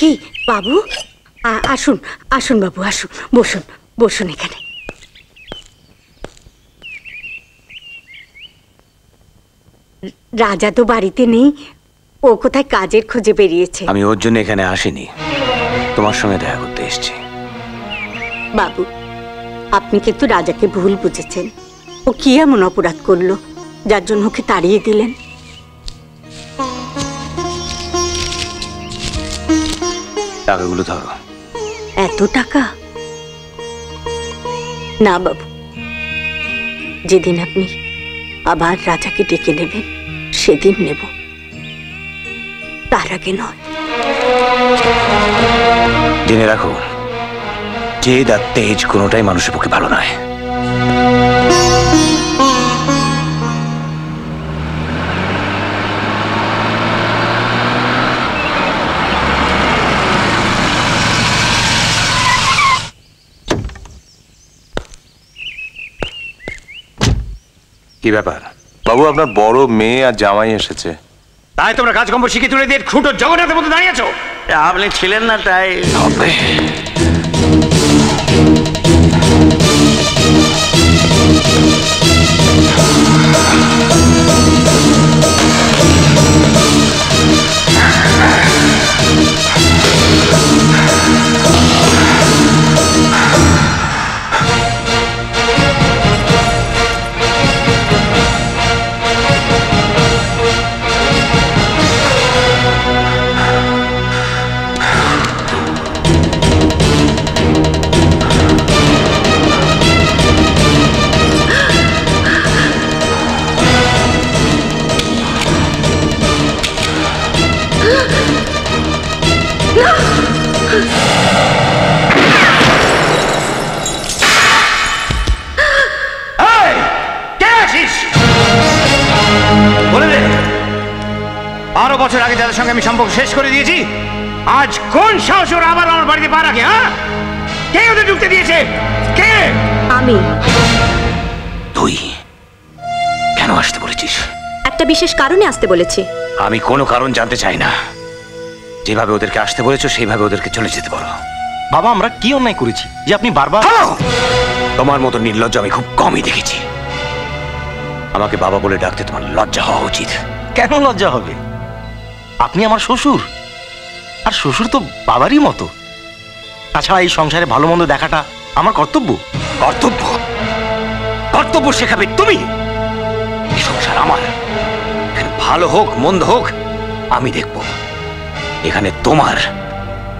কি বাবু, আসুন আসুন বাবু, আসুন, বসুন বসুন এখানে। রাজা তো বাড়িতে নেই, ও কোথায় কাজের খোঁজে বেরিয়েছে। আমি ওর জন্য এখানে আসিনি, তোমার সঙ্গে দেখা করতে এসেছি। বাবু, আপনি কিন্তু রাজাকে ভুল বুঝেছেন। ও কি এমন অপরাধ করলো যার জন্য ওকে তাড়িয়ে দিলেন? টাকাগুলো ধরো। এত টাকা? না বাবু, যেদিন আপনি আবার রাজাকে ডেকে নেবেন সেদিন নেব, তার আগে নয়। জেনে রাখো, জেদ আর তেজ কোনোটাই মানুষের পক্ষে ভালো নয়। কি ব্যাপার বাবু, আপনার বড় মেয়ে আর জামাই এসেছে। তাই তোমরা কাজকর্ম শিখে তুলে দিয়ে খুঁটো জগন্নাথের মধ্যে দাঁড়িয়ে আছো? আপনি ছিলেন না তাই। বছর আগে যাদের সঙ্গে আমি সম্পর্ক শেষ করে দিয়েছি, আজ কোন সাহস ওরা আবার আমার বাড়িতে পা রাখে? হ্যাঁ, কে ওদের ঢুকতে দিয়েছে? কে? আমি। তুই কেন আসতে বলেছিস? একটা বিশেষ কারণে আসতে বলেছি। আমি কোনো কারণ জানতে চাই না। যেভাবে ওদেরকে আসতে বলেছো সেইভাবে ওদেরকে চলে যেতে বলো। বাবা, আমরা কি অন্যায় করেছি যে আপনি বারবার? তোমার মতো নির্লজ্জ আমি খুব কমই দেখেছি। আমাকে বাবা বলে ডাকতে তোমার লজ্জা হওয়া উচিত। কেন লজ্জা হবে? আপনি আমার শ্বশুর, আর শ্বশুর তো বাবারই মতো। তাছাড়া এই সংসারে ভালো মন্দ দেখাটা আমার কর্তব্য। কর্তব্য? কর্তব্য শেখাবে তুমি? এই সংসার আমার, এখানে ভালো হোক মন্দ হোক আমি দেখব। এখানে তোমার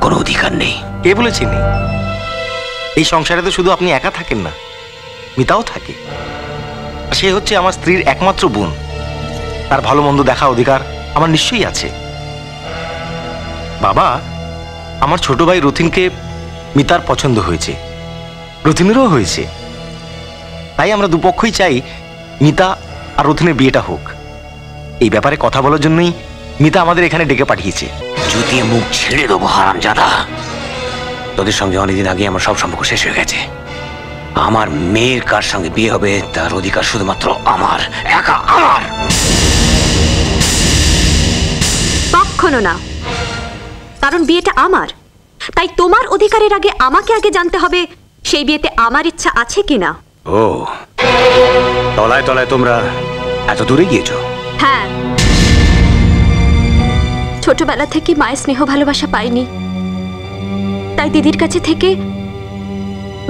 কোনো অধিকার নেই। কে বলেছে নেই? এই সংসারে তো শুধু আপনি একা থাকেন না, মিতাও থাকে। সে হচ্ছে আমার স্ত্রীর একমাত্র বোন, তার ভালো মন্দ দেখা অধিকার আমার নিশ্চয়ই আছে। বাবা, আমার ছোট ভাই রথিনকে মিতার পছন্দ হয়েছে, রথিনেরও হয়েছে। তাই আমরা দুপক্ষই চাই মিতা আর রথিনের বিয়েটা হোক। এই ব্যাপারে কথা বলার জন্যই মিতা আমাদের এখানে ডেকে পাঠিয়েছে। যদি মুখ ছেড়ে দেবো হারামজাদা। তোদের সঙ্গে অনেকদিন আগে আমার সব সম্পর্ক শেষ হয়ে গেছে। আমার মেয়ের কার সঙ্গে বিয়ে হবে তার অধিকার শুধুমাত্র আমার, একা আমার। কখনো না, কারণ বিয়েটা আমার। তাই তোমার অধিকারের আগে আমাকে আগে জানতে হবে সেই বিয়েতে আমার ইচ্ছা আছে কিনা। ও, তলায় তলায় তোমরা এত দূরে গিয়েছো? হ্যাঁ, ছোটবেলা থেকে মায়ের স্নেহ ভালোবাসা পাইনি, তাই দিদির কাছে থেকে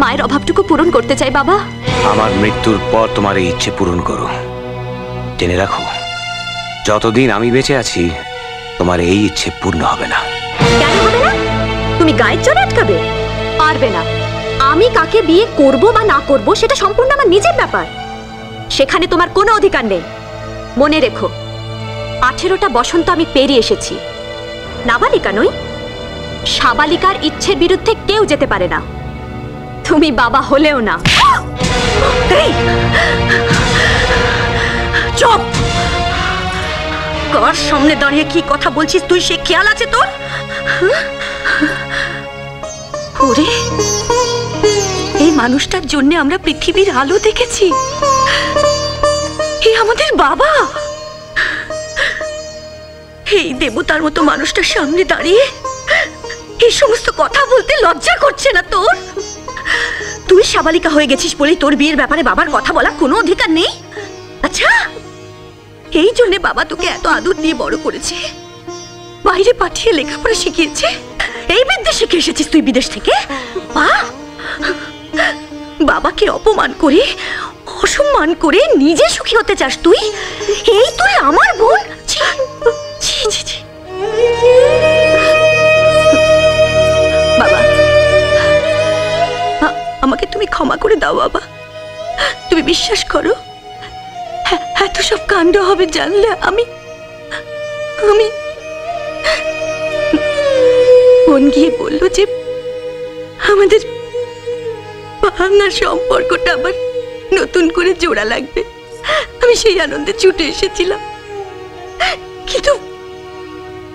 মায়ের অভাবটুকু পূরণ করতে চাই। বাবা, আমার মৃত্যুর পর তোমার এই ইচ্ছে পূরণ করো। জেনে রাখো, যতদিন আমি বেঁচে আছি তোমার এই ইচ্ছে পূর্ণ হবে না। কেন হবে না? তুমি গায়ের জোরে আটকাবে? পারবে না। আমি কাকে বিয়ে করব বা না করব সেটা সম্পূর্ণ আমার নিজের ব্যাপার, সেখানে তোমার কোনো অধিকার নেই। মনে রেখো, 18টা বসন্ত আমি পেরিয়ে এসেছি। নাবালিকা নই। সাবালিকার ইচ্ছের বিরুদ্ধে কেউ যেতে পারে না, তুমি বাবা হলেও না। চুপ! কার সামনে দাঁড়িয়ে কি কথা বলছিস তুই, সে খেয়াল আছে তোর? ওরে, এই মানুষটার জন্য আমরা পৃথিবীর আলো দেখেছি। এই আমাদের বাবা। এই দেবতার মতো মানুষটার সামনে দাঁড়িয়ে এই সমস্ত কথা বলতে লজ্জা করছে না তোর? তুই সাবালিকা হয়ে গেছিস বলে তোর বিয়ের ব্যাপারে বাবার কথা বলার কোনো অধিকার নেই? আচ্ছা, এই জন্য বাবা তোকে এত আদর দিয়ে বড় করেছে, বাইরে পাঠিয়ে লেখাপড়া শিখিয়েছে, এই বিদ্যে শিখে এসেছিস তুই বিদেশ থেকে? বাবাকে অপমান করে, অসম্মান করে নিজে সুখী হতে চাস তুই? এই তুই আমার বোন? ছি ছি ছি ছি। বাবা, আমাকে তুমি ক্ষমা করে দাও বাবা। তুমি বিশ্বাস করো, এত সব কাণ্ড হবে জানলে আমি বোন গিয়ে বলল যে আমাদের ভাঙা সম্পর্কটা আবার নতুন করে জোড়া লাগবে। আমি সেই আনন্দে ছুটে এসেছিলাম, কিন্তু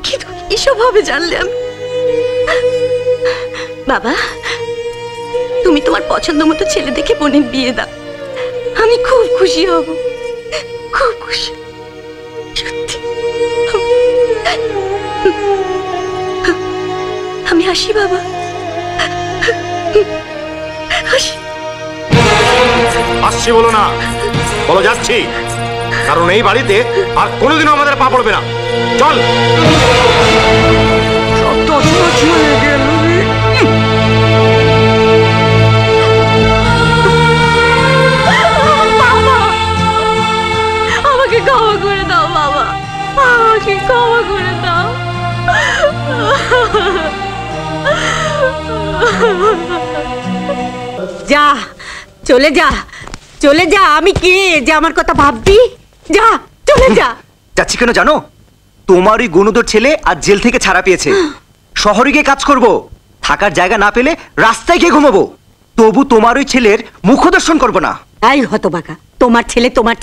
কিন্তু এসব হবে জানলে আমি। বাবা, তুমি তোমার পছন্দ মতো ছেলে দেখে বোনের বিয়ে দাও, আমি খুব খুশি হব, খুব খুশি। সত্যি আমি আসি বাবা, আসি। আসছি বলো না, বলো যাচ্ছি, কারণ এই বাড়িতে আর কোনোদিনও আমাদের পা পড়বে না। চল। আমাকে ক্ষমা করে দাও বাবা, আমাকে ক্ষমা করে দাও। যা, চলে যা, চলে যা। আমি কে যে আমার কথা ভাববি? যা, চলে যা। যাচ্ছি কেন জানো? তোমার ওই গুণধর ছেলে আজ জেল থেকে ছাড়া পেয়েছে, শহরে গিয়ে কাজ করব, থাকার জায়গা না পেলে রাস্তায় গিয়ে ঘুমাবো, তবু তোমার ওই ছেলের মুখ দর্শন করবো না। এই হতভাগা, তোমার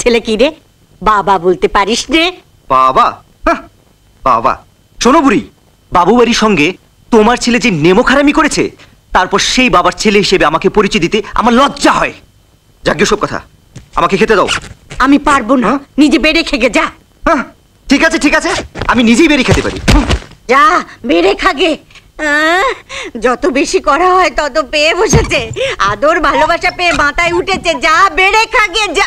ছেলে কি রে? বাবা বলতে পারিস রে? বাবা? হাহ, বাবা। শোনো বুড়ি, বাবু বাড়ির সঙ্গে তোমার ছেলে যে নেমোখারামি করেছে, তারপর সেই বাবার ছেলে হিসেবে আমাকে পরিচয় দিতে আমার লজ্জা হয়। যাজ্ঞ সব কথা, আমাকে খেতে দাও। আমি পারবো না, নিজে বেড়ে খেগে যা। হ্যাঁ, ঠিক আছে ঠিক আছে, আমি নিজেই বেরিয়ে খেতে পারি। যা, বেড়ে খাগে। যত বেশি করা হয় তত পেয়ে বসেছে, আদর ভালোবাসা পেয়ে মাথায় উঠেছে। যা, বেড়ে খাগে যা।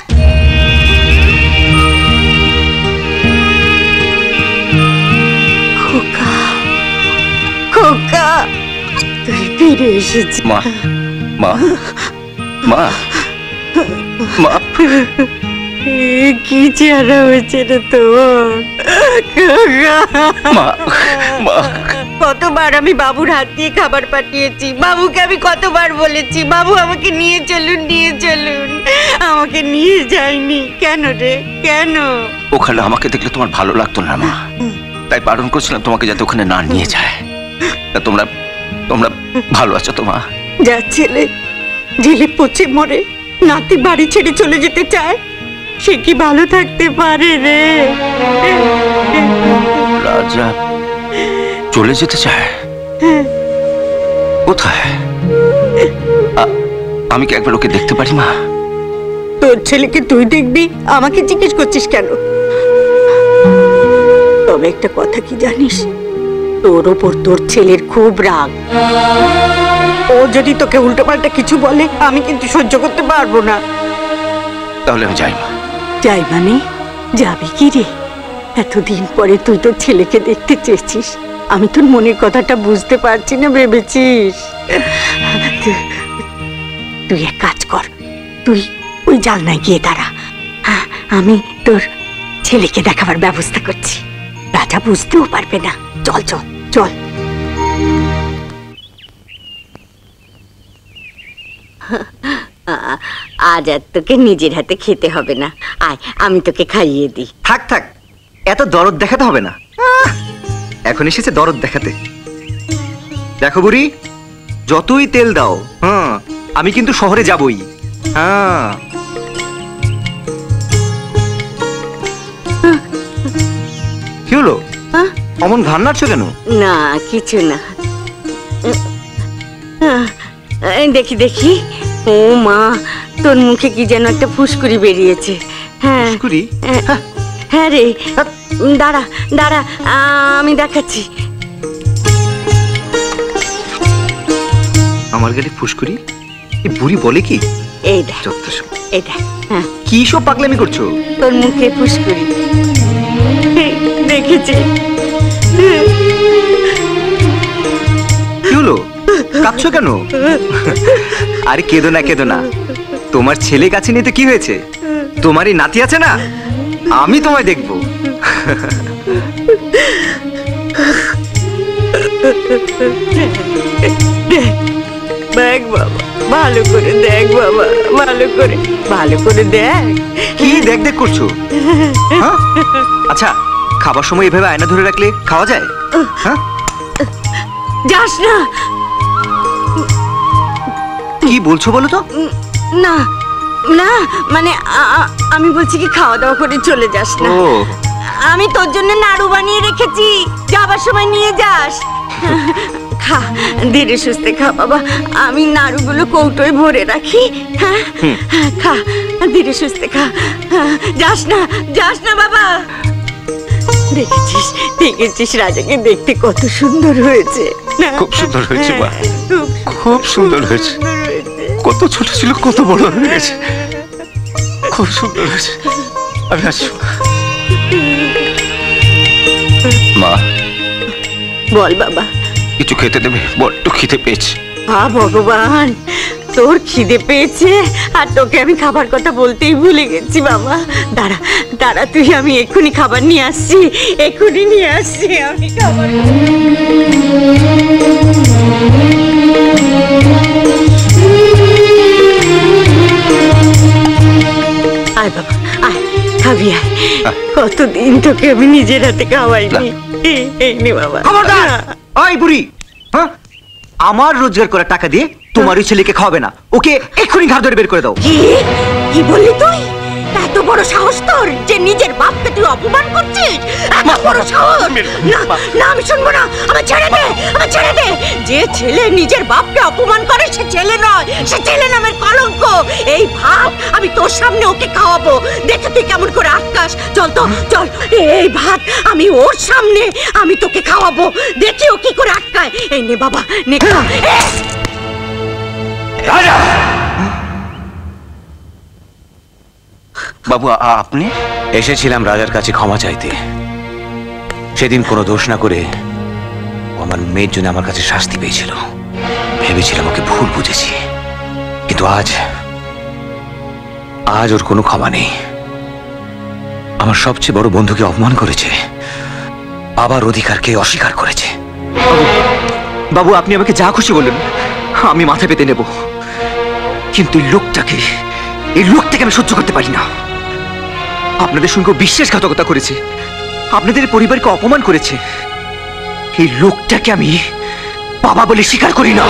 খোকা, খোকা, তুই ফিরে এসেছিস। মা, মা, মা, মা। কি চেহারা হয়েছে রে তোর? মা, মা। কতবার আমি বাবুর হাত দিয়ে খাবার পাঠিয়েছি, বাবুকে আমি কতবার বলেছি বাবু আমাকে নিয়ে চলুন, নিয়ে চলুন, আমাকে নিয়ে যায়নি কেন রে? কেন? ওখানে আমাকে দেখলে তোমার ভালো লাগতো না মা, তাই বারণ করছিলাম তোমাকে যাতে ওখানে না নিয়ে যায়। তা তোমরা তোমরা ভালো আছো তো মা? যা ছেলে জেলে পচে মরে নাতি বাড়ি ছেড়ে চলে যেতে চায়, সে কি ভালো থাকতে পারে রে? রাজা চলে যেতে চায়? কোথায়? আমি কি একবার ওকে দেখতে পারি মা? তোর ছেলেকে তুই দেখবি, আমাকে জিজ্ঞেস করছিস কেন? তবে একটা কথা কি জানিস, তোর ওপর তোর ছেলের খুব রাগ। ও যদি তোকে উল্টোপাল্টা কিছু বলে আমি কিন্তু সহ্য করতে পারবো না। তাহলে আমি যাই মা। যাই মানে? যাবি কি রে? এতদিন পরে তুই তোর ছেলেকে দেখতে চেয়েছিস, আমি তোর মনের কথাটা বুঝতে পারছি না ভেবেছিস? তুই এক কাজ কর, তুই ওই জানলায় গিয়ে দাঁড়া, আমি তোর ছেলেকে দেখাবার ব্যবস্থা করছি। রাজা বুঝতেও পারবে না। চল চল চল। আজ আর তোকে নিজের হাতে খেতে হবে না, আয় আমি তোকে খাইয়ে দিই। থাক থাক, এত দরদ দেখাতে হবে না, এখন এসেছে দরদ দেখাতে। দেখো বুড়ি, যতই তেল দাও, হ্যাঁ আমি কিন্তু শহরে যাবই। হ্যাঁ, কি হলো? অমন ঘান নাড়ছো কেন? না কিছু না, দেখি দেখি। ও মা, তোর মুখে কি যেন একটা ফুসকুড়ি বেরিয়েছে। হ্যাঁ ফুসকুড়ি? হ্যাঁ রে, দাঁড়া দাঁড়া, আমি দেখাচ্ছি। আমার গালে ফুসকুড়ি? এই বুড়ি বলে কি? এই দেখ, যত সব। এই দেখ, হ্যাঁ, কি সব পাগলামি করছো? তোর মুখে ফুসকুড়ি দেখেছি। কি হলো, কাঁদছো কেন? আরে কেঁদো না কেঁদো না, তোমার ছেলে কাছে নিয়ে তো কি হয়েছে? তোমারই নাতি আছে না, আমি তোমায় দেখবো। দেখ বাবা, ভালো করে দেখ বাবা, ভালো করে দেখ। কি দেখ দেখ করছো? হ্যাঁ? আচ্ছা, খাবার সময় এভাবে আয়না ধরে রাখলে খাওয়া যায়? হ্যাঁ? যাস না। কি বলছো বলো তো? না না, মানে আমি বলছি কি, খাওয়া দাওয়া করে চলে যাস না। ও, আমি তোর জন্য নাড়ু বানিয়ে রেখেছি, যাবার সময় নিয়ে যাস। খা, ধীরে সুস্থে খা বাবা, আমি নাড়ুগুলো কৌটোয় ভরে রাখি। হ্যাঁ, খা, ধীরে সুস্থে খা। যাস না বাবা। দেখেছিস রাজাকে দেখতে কত সুন্দর হয়েছে না? খুব সুন্দর হয়েছে মা, খুব খুব সুন্দর হয়েছে। কত ছোট ছিল, কত বড় হয়ে গেছে। খুব সুন্দর হয়েছে। আমি আসছি মা। বল বাবা। কিছু খেতে দেবে, বড্ড খিদে পেয়েছে। ভগবান, তোর খিদে পেয়েছে আর তোকে আমি খাবার কথা বলতেই ভুলে গেছি বাবা। দাঁড়া দাঁড়া, তুই, আমি এক্ষুনি খাবার নিয়ে আসছি, এক্ষুনি নিয়ে আসছি আমি খাবার। আয় বাবা, আয়, খাবি আয়। কতদিন তোকে আমি নিজের হাতে খাওয়াইনি। এই নে বাবা। খবরদার! ওই বুড়ি, হ্যাঁ, আমার রোজগার করা টাকা দিয়ে তোমার ওই ছেলেকে খাওয়াবে না। ওকে এক্ষুনি ঘাট ধরে বের করে দাও। কি বললি তুই? এত বড় সাহস তোর যে নিজের বাপকে তুই অপমান করছিস? এত বড় সাহস! না না, আমি শুনবো না। আমার ছেড়ে দে। যে ছেলে নিজের বাপকে অপমান করে সে ছেলে নয়, সে ছেলে নামের কলঙ্ক। এই ভাত আমি তোর সামনে ওকে খাওয়াবো, দেখে তুই কেমন করে আটকাস। চল তো চল, এই ভাত আমি ওর সামনে আমি তোকে খাওয়াবো, দেখি ও কি করে আটকায়। এই নে বাবা, নে খা। রাজা! বাবু আপনি? এসেছিলাম রাজার কাছে ক্ষমা চাইতে। সেদিন কোনো দোষ না করে ও আমার মেয়ের জন্য আমার কাছে শাস্তি পেয়েছিল। ভেবেছিলাম ওকে ভুল বুঝেছি, কিন্তু আজ ওর কোনো ক্ষমা নেই। আমার সবচেয়ে বড় বন্ধুকে অপমান করেছে, বাবার অধিকারকে অস্বীকার করেছে। বাবু, আপনি আমাকে যা খুশি বলুন, আমি মাথা পেতে নেব, কিন্তু এই লোকটাকে আমি সহ্য করতে পারি না। আপনাদের সঙ্গে বিশ্বাসঘাতকতা করেছে, আপনাদের পরিবারকে অপমান করেছে। এই লোকটাকে আমি বাবা বলে স্বীকার করি না।